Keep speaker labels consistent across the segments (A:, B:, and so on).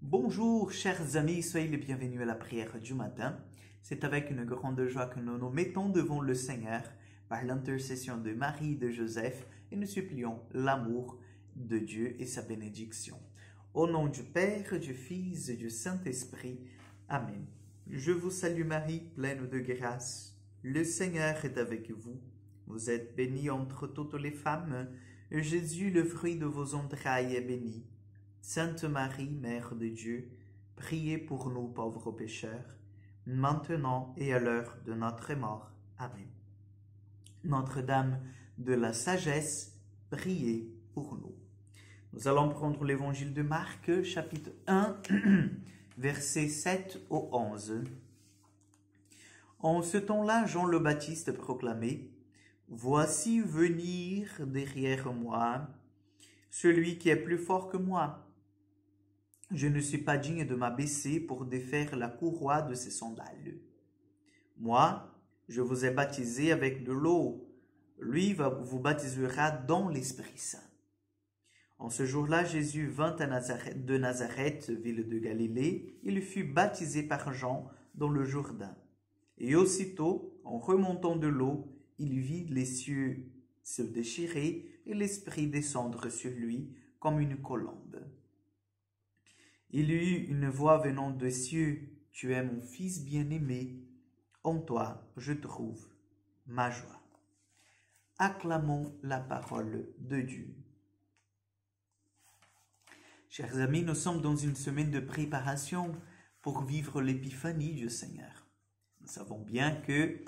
A: Bonjour chers amis, soyez les bienvenus à la prière du matin. C'est avec une grande joie que nous nous mettons devant le Seigneur par l'intercession de Marie et de Joseph et nous supplions l'amour de Dieu et sa bénédiction. Au nom du Père, du Fils et du Saint-Esprit. Amen. Je vous salue Marie, pleine de grâce. Le Seigneur est avec vous. Vous êtes bénie entre toutes les femmes. Et Jésus, le fruit de vos entrailles, est béni. Sainte Marie, Mère de Dieu, priez pour nous pauvres pécheurs, maintenant et à l'heure de notre mort. Amen. Notre-Dame de la sagesse, priez pour nous. Nous allons prendre l'évangile de Marc, chapitre 1, versets 7 au 11. En ce temps-là, Jean le Baptiste proclamait « Voici venir derrière moi celui qui est plus fort que moi. Je ne suis pas digne de m'abaisser pour défaire la courroie de ses sandales. Moi, je vous ai baptisé avec de l'eau. Lui vous baptisera dans l'Esprit Saint. » En ce jour-là, Jésus vint de Nazareth, ville de Galilée. Il fut baptisé par Jean dans le Jourdain. Et aussitôt, en remontant de l'eau, il vit les cieux se déchirer et l'Esprit descendre sur lui comme une colombe. Il eut une voix venant des cieux, « Tu es mon Fils bien-aimé, en toi je trouve ma joie. » Acclamons la parole de Dieu. Chers amis, nous sommes dans une semaine de préparation pour vivre l'épiphanie du Seigneur. Nous savons bien que,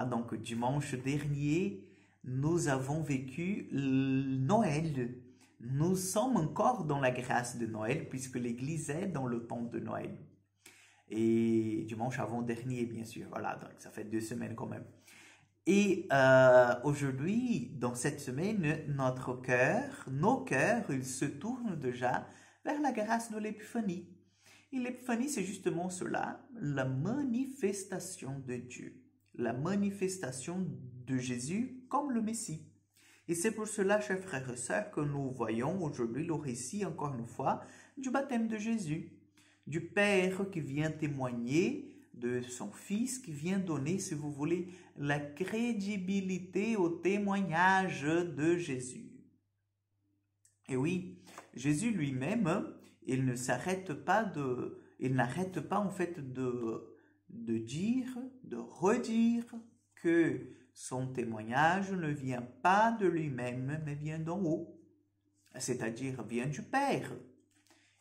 A: donc dimanche dernier, nous avons vécu Noël. Nous sommes encore dans la grâce de Noël puisque l'Église est dans le temps de Noël. Et dimanche avant-dernier, bien sûr. Donc ça fait 2 semaines quand même. Et aujourd'hui, dans cette semaine, nos cœurs, ils se tournent déjà vers la grâce de l'Épiphanie. Et l'Épiphanie, c'est justement cela, la manifestation de Dieu, la manifestation de Jésus comme le Messie. Et c'est pour cela, chers frères et sœurs, que nous voyons aujourd'hui le récit, encore une fois, du baptême de Jésus, du Père qui vient témoigner de son Fils, qui vient donner, si vous voulez, la crédibilité au témoignage de Jésus. Et oui, Jésus lui-même, il n'arrête pas en fait de dire, de redire que son témoignage ne vient pas de lui-même, mais vient d'en haut, c'est-à-dire vient du Père.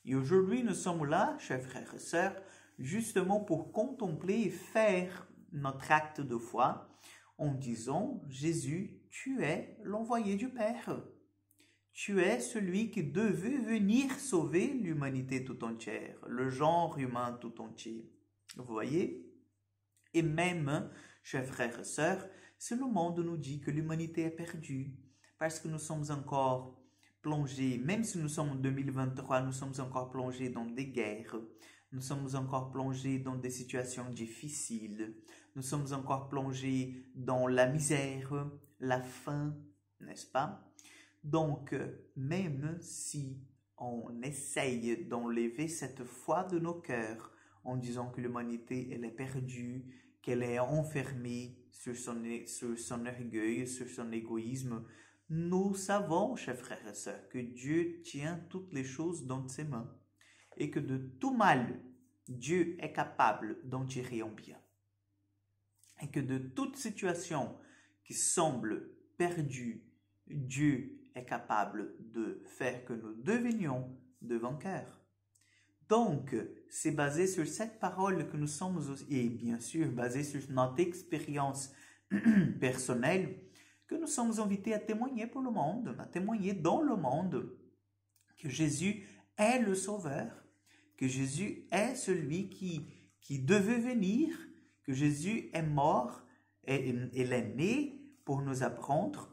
A: Et aujourd'hui, nous sommes là, chers frères et sœurs, justement pour contempler et faire notre acte de foi en disant « Jésus, tu es l'envoyé du Père. Tu es celui qui devait venir sauver l'humanité tout entière, le genre humain tout entier. » Vous voyez? Et même, chers frères et sœurs, si le monde nous dit que l'humanité est perdue, parce que nous sommes encore plongés, même si nous sommes en 2023, nous sommes encore plongés dans des guerres, nous sommes encore plongés dans des situations difficiles, nous sommes encore plongés dans la misère, la faim, n'est-ce pas? Donc, même si on essaye d'enlever cette foi de nos cœurs en disant que l'humanité, elle est perdue, qu'elle est enfermée sur son orgueil, sur son égoïsme, nous savons, chers frères et sœurs, que Dieu tient toutes les choses dans ses mains et que de tout mal, Dieu est capable d'en tirer un bien. Et que de toute situation qui semble perdue, Dieu est capable de faire que nous devenions de vainqueurs. Donc, c'est basé sur cette parole que nous sommes, et bien sûr basé sur notre expérience personnelle, que nous sommes invités à témoigner pour le monde, à témoigner dans le monde que Jésus est le Sauveur, que Jésus est celui qui devait venir, que Jésus est mort et il est né pour nous apprendre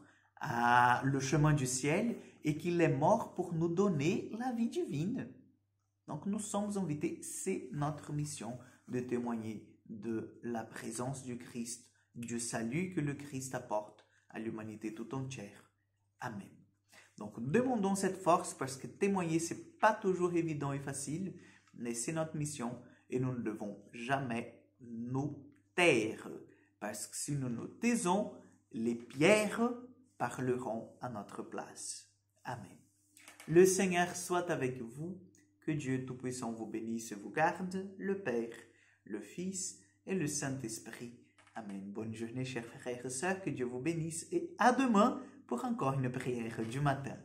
A: le chemin du ciel et qu'il est mort pour nous donner la vie divine. Donc nous sommes invités, c'est notre mission de témoigner de la présence du Christ, du salut que le Christ apporte à l'humanité tout entière. Amen. Donc, demandons cette force parce que témoigner, c'est pas toujours évident et facile, mais c'est notre mission et nous ne devons jamais nous taire. Parce que si nous nous taisons, les pierres parleront à notre place. Amen. Le Seigneur soit avec vous, que Dieu Tout-Puissant vous bénisse et vous garde, le Père, le Fils et le Saint-Esprit. Amen. Bonne journée, chers frères et sœurs, que Dieu vous bénisse et à demain pour encore une prière du matin.